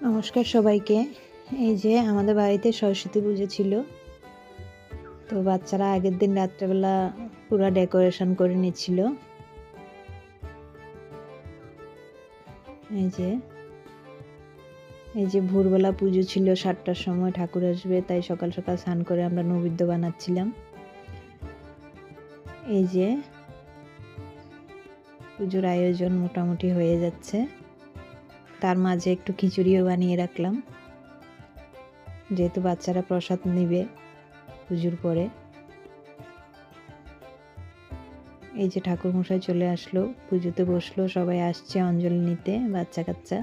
নমস্কার সবাইকে। এই যে আমাদের বাড়িতে সরস্বতী পুজো ছিল, তো বাচ্চারা আগের দিন রাত্রেবেলা পুরো ডেকোরেশন করে নিচ্ছিল। এই যে ভোরবেলা পুজো ছিল, 7টার সময় ঠাকুর আসবে, তাই সকাল সকাল স্নান করে আমরা নৈবেদ্য বানাচ্ছিলাম। এই যে পুজোর আয়োজন মোটামুটি হয়ে যাচ্ছে, তার মাঝে একটু খিচুড়িও বানিয়ে রাখলাম, যেহেতু বাচ্চারা প্রসাদ নেবে পুজোর পরে। এই যে ঠাকুরমশাই চলে আসলো, পুজোতে বসলো, সবাই আসছে অঞ্জলি নিতে, বাচ্চা কাচ্চা।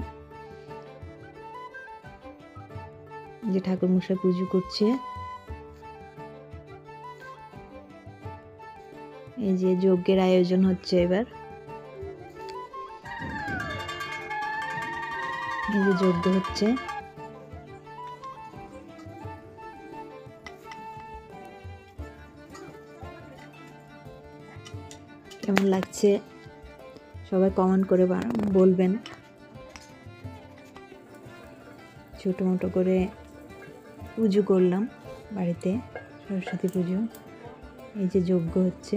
যে ঠাকুরমশাই পুজো করছে, এই যে যজ্ঞের আয়োজন হচ্ছে এবার। এই যে যজ্ঞ হচ্ছে। কেমন লাগছে সবাই কমেন্ট করে বলবেন। ছোট মোটো করে পুজো করলাম বাড়িতে, সরস্বতী পুজো। এই যে যজ্ঞ হচ্ছে।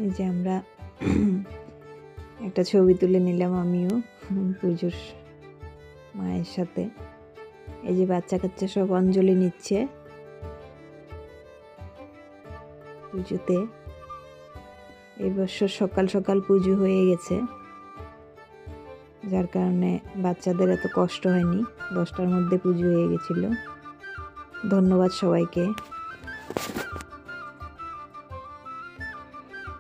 এই যে আমরা একটা ছবি তুলে নিলাম আমিও পুজোর মায়ের সাথে। এই যে বাচ্চা কাচ্চা সব অঞ্জলি নিচ্ছে পুজোতে। এই বছর সকাল সকাল পুজো হয়ে গেছে, যার কারণে বাচ্চাদের এত কষ্ট হয়নি, 10টার মধ্যে পুজো হয়ে গেছিল। ধন্যবাদ সবাইকে।